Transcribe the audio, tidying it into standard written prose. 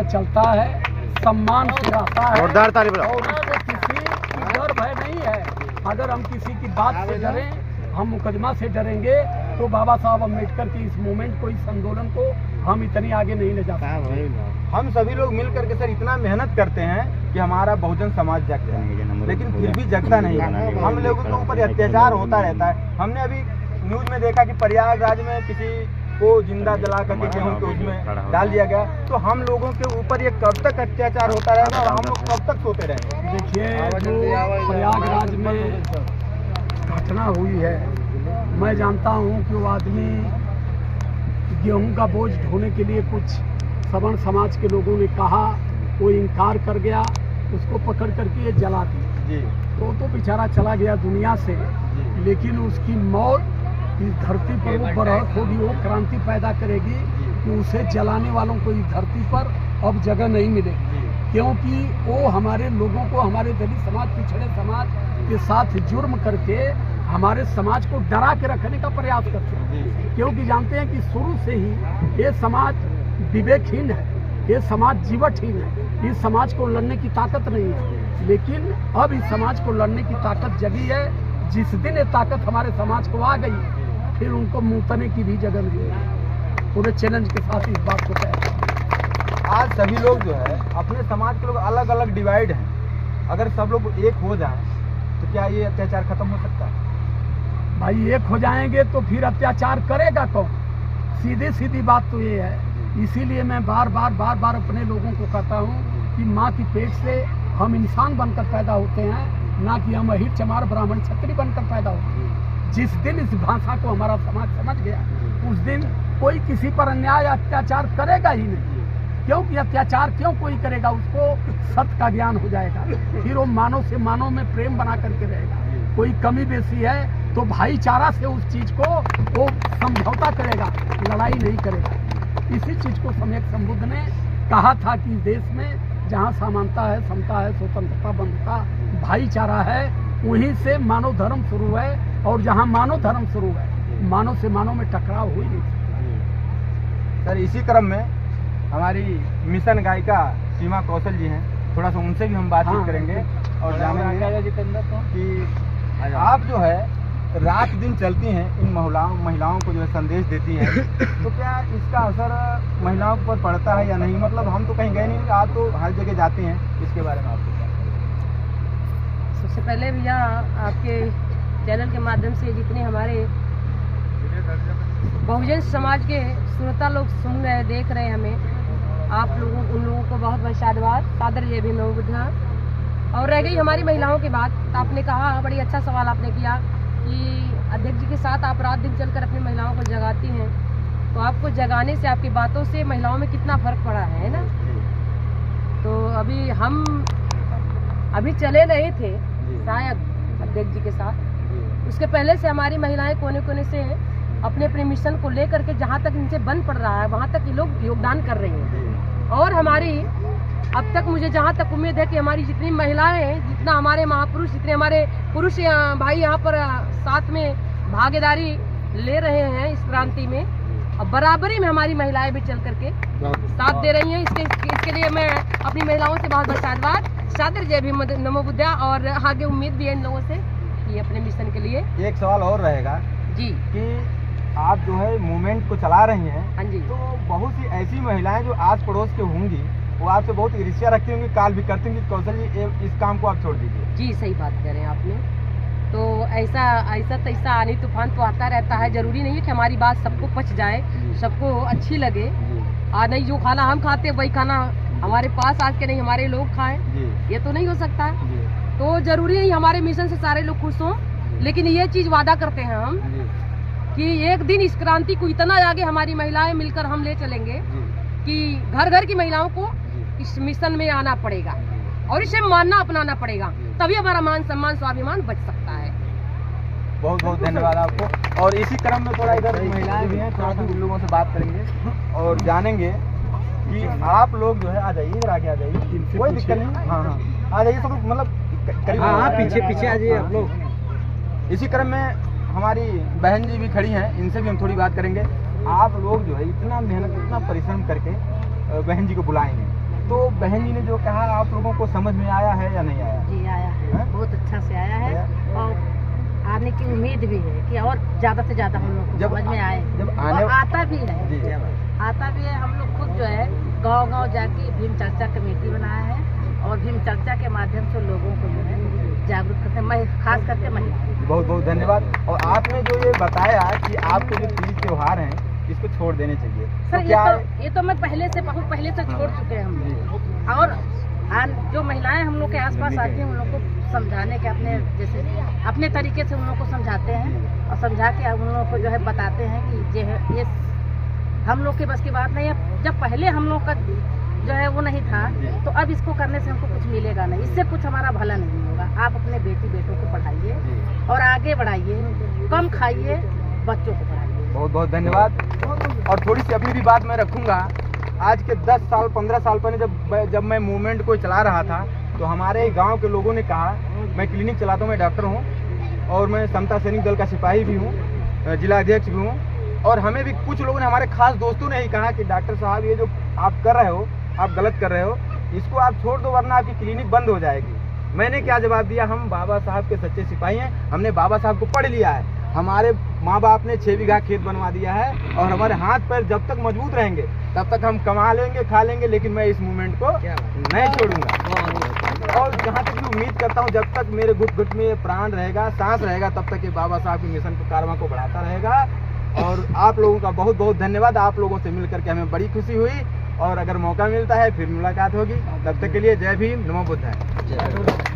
चलता है, सम्मान से रहता है जोरदार ताली बजाओ। और उसको किसी डर भय नहीं है। अगर हम किसी की बात से डरें, हम मुकदमा से डरेंगे, तो बाबा साहब अम्बेडकर की इस मूवमेंट को, इस आंदोलन को हम इतनी आगे नहीं ले जा सकते। हम सभी लोग मिल करके सर इतना मेहनत करते हैं कि हमारा बहुजन समाज जग जाए, लेकिन फिर भी जगता नहीं। हम लोगों के ऊपर अत्याचार होता रहता है। हमने अभी न्यूज में देखा कि प्रयागराज में किसी को जिंदा जला करके गेहूं के उसमें डाल दिया गया। तो हम लोगों के ऊपर ये कब तक अत्याचार होता रहेगा और हम लोग कब तक सोते रहेंगे? देखिए, जो प्रयागराज में घटना हुई है, मैं जानता हूँ कि वो आदमी गेहूं का बोझ ढोने के लिए कुछ सवर्ण समाज के लोगों ने कहा, वो इनकार कर गया, उसको पकड़ करके ये जला दिया। तो बेचारा चला गया दुनिया से, लेकिन उसकी मौत इस धरती पर वो बरहत होगी, वो क्रांति पैदा करेगी कि उसे जलाने वालों को इस धरती पर अब जगह नहीं मिलेगी, क्योंकि वो हमारे लोगों को, हमारे दलित समाज, पिछड़े समाज के साथ जुर्म करके हमारे समाज को डरा के रखने का प्रयास करते हैं, क्योंकि जानते हैं कि शुरू से ही ये समाज विवेकहीन है, ये समाज जीवटहीन है, इस समाज को लड़ने की ताकत नहीं है। लेकिन अब इस समाज को लड़ने की ताकत जगी है। जिस दिन ये ताकत हमारे समाज को आ गई, फिर उनको मुंहतने की भी जगह नहीं है। पूरे चैलेंज के साथ इस बात को तय। आज सभी लोग जो है अपने समाज के लोग अलग अलग डिवाइड हैं। अगर सब लोग एक हो जाएं तो क्या ये अत्याचार खत्म हो सकता है? भाई, एक हो जाएंगे तो फिर अत्याचार करेगा कौन? सीधी सीधी बात तो ये है। इसीलिए मैं बार बार अपने लोगों को कहता हूँ कि माँ की पेट से हम इंसान बनकर पैदा होते हैं, ना कि हम अहिर चमार ब्राह्मण क्षत्रिय बनकर पैदा होते हैं। जिस दिन इस भाषा को हमारा समाज समझ गया, उस दिन कोई किसी पर अन्याय अत्याचार करेगा ही नहीं। क्योंकि अत्याचार क्यों कोई करेगा? उसको सत्य का ज्ञान हो जाएगा, फिर वो मानव से मानव में प्रेम बना करके रहेगा। कोई कमी बेसी है तो भाईचारा से उस चीज को वो समझौता करेगा, लड़ाई नहीं करेगा। इसी चीज को सम्यक संबुद्ध ने कहा था कि देश में जहाँ समानता है, समता है, स्वतंत्रता, बंधुता, भाईचारा है, वहीं से मानव धर्म शुरू है। और जहाँ मानव धर्म शुरू है, मानव से मानव में टकराव हो ही नहीं सकता। सर, इसी क्रम में हमारी मिशन गायिका सीमा कौशल जी हैं, थोड़ा सा उनसे भी हम बातचीत करेंगे और जानेंगे कि आप जो है रात दिन चलती हैं, इन महिलाओं को जो है संदेश देती हैं, तो क्या इसका असर महिलाओं पर पड़ता है या नहीं? मतलब हम तो कहीं गए नहीं, आप तो हर जगह जाते हैं, इसके बारे में आपको क्या? सबसे पहले भैया, आपके चैनल के माध्यम से जितने हमारे बहुजन समाज के श्रोता लोग सुन रहे, देख रहे हैं हमें, आप लोगों, उन लोगों को बहुत बहुत साधुवाद, सादर जय भीम, नमो बुद्धाय। और रह गई हमारी महिलाओं की बात, तो आपने कहा, बड़ी अच्छा सवाल आपने किया कि अध्यक्ष जी के साथ आप रात दिन चलकर अपनी महिलाओं को जगाती हैं, तो आपको जगाने से, आपकी बातों से महिलाओं में कितना फर्क पड़ा है ना? तो अभी हम चले नहीं थे शायद अध्यक्ष जी के साथ, उसके पहले से हमारी महिलाएं कोने कोने से अपने अपने मिशन को लेकर के जहाँ तक इनसे बन पड़ रहा है, वहाँ तक ये लोग योगदान कर रही हैं। और हमारी अब तक, मुझे जहाँ तक उम्मीद है कि हमारी जितनी महिलाएं हैं, जितना हमारे महापुरुष, जितने हमारे पुरुष भाई यहाँ पर साथ में भागीदारी ले रहे हैं इस क्रांति में, और बराबरी में हमारी महिलाएं भी चल करके साथ दे रही हैं। इसके लिए मैं अपनी महिलाओं से बहुत बहुत साधुवाद, सादर जय भीम, नमो बुद्धाय। और आगे उम्मीद भी है इन लोगों से कि अपने मिशन के लिए। एक सवाल और रहेगा जी कि आप जो है मूवमेंट को चला रही हैं, हाँ जी, तो बहुत सी ऐसी महिलाएं जो आस पड़ोस के होंगी, वो आपसे बहुत ईर्ष्या रखती होंगी, काल भी करती होंगी, कौशल जी इस काम को आप छोड़ दीजिए। जी सही बात कह रहे हैं आपने। तो ऐसा तैसा आनी तूफान तो आता रहता है, जरूरी नहीं है कि हमारी बात सबको पच जाए, सबको अच्छी लगे। नहीं, जो खाना हम खाते वही खाना हमारे पास आज के नहीं हमारे लोग खाएं, ये तो नहीं हो सकता है। तो जरूरी नहीं हमारे मिशन से सारे लोग खुश हों, लेकिन ये चीज वादा करते हैं हम कि एक दिन इस क्रांति को इतना आगे हमारी महिलाएं मिलकर हम ले चलेंगे कि घर घर की महिलाओं को इस मिशन में आना पड़ेगा और इसे मानना, अपनाना पड़ेगा, तभी हमारा मान सम्मान स्वाभिमान बच सकता है। बहुत बहुत धन्यवाद आपको। और इसी क्रम में थोड़ा इधर महिलाएं भी हैं, थोड़ा सा उन लोगों से बात करेंगे और जानेंगे कि आप लोग जो है, आ जाइए इधर, आगे आ जाइए, कोई दिक्कत नहीं, हाँ आ जाइए सब, मतलब पीछे आ जाइए आप लोग। इसी क्रम में हमारी बहन जी भी खड़ी हैं, इनसे भी हम थोड़ी बात करेंगे। आप लोग जो है इतना मेहनत, इतना परिश्रम करके बहन जी को बुलाएंगे, तो बहन जी ने जो कहा आप लोगों को समझ में आया है या नहीं आया? जी आया है, हाँ? बहुत अच्छा से आया है और आने की उम्मीद भी है कि और ज्यादा से ज्यादा हम लोग को समझ में आए। जब आने और आता भी है, जी, आता भी है। हम लोग खुद जो है गांव-गांव जाके भीम चर्चा कमेटी बनाया है और भीम चर्चा के माध्यम से लोगों को जो है जागरूक करते हैं, खास करके महिला। बहुत बहुत धन्यवाद। और आपने जो ये बताया कि आपके जो तीज त्योहार हैं इसको छोड़ देने चाहिए, सर तो ये तो मैं बहुत पहले से छोड़ चुके हैं हम लोग। और जो महिलाएं हम लोग के आसपास आती हैं उन लोग को समझाने के अपने तरीके से उन लोग को समझाते हैं और समझा के उन लोगों को जो है बताते हैं कि ये हम लोग के बस की बात नहीं है। जब पहले हम लोग का जो है वो नहीं था तो अब इसको करने से हमको कुछ मिलेगा नहीं, इससे कुछ हमारा भला नहीं होगा। आप अपने बेटों को पढ़ाइए और आगे बढ़ाइए, कम खाइए, बच्चों को पढ़ाइए। बहुत बहुत धन्यवाद। और थोड़ी सी अपनी भी बात मैं रखूंगा। आज के 10 साल 15 साल पहले जब मैं मूवमेंट को चला रहा था तो हमारे गांव के लोगों ने कहा, मैं क्लिनिक चलाता हूँ, मैं डॉक्टर हूँ और मैं समता सैनिक दल का सिपाही भी हूँ, जिला अध्यक्ष भी हूँ। और हमें भी कुछ लोगों ने, हमारे खास दोस्तों ने ही कहा कि डॉक्टर साहब ये जो आप कर रहे हो आप गलत कर रहे हो, इसको आप छोड़ दो वरना आपकी क्लिनिक बंद हो जाएगी। मैंने क्या जवाब दिया, हम बाबा साहब के सच्चे सिपाही हैं, हमने बाबा साहब को पढ़ लिया है। हमारे माँ बाप ने 6 बीघा खेत बनवा दिया है और हमारे हाथ पैर जब तक मजबूत रहेंगे तब तक हम कमा लेंगे, खा लेंगे, लेकिन मैं इस मूवमेंट को नहीं छोड़ूंगा। और जहाँ तक भी उम्मीद करता हूँ जब तक मेरे घुट घुट में प्राण रहेगा, सांस रहेगा, तब तक ये बाबा साहब के मिशन को कारवां को बढ़ाता रहेगा। और आप लोगों का बहुत बहुत धन्यवाद। आप लोगों से मिलकर के हमें बड़ी खुशी हुई और अगर मौका मिलता है फिर मुलाकात होगी। तब तक के लिए जय भीम, नमो बुद्धाय।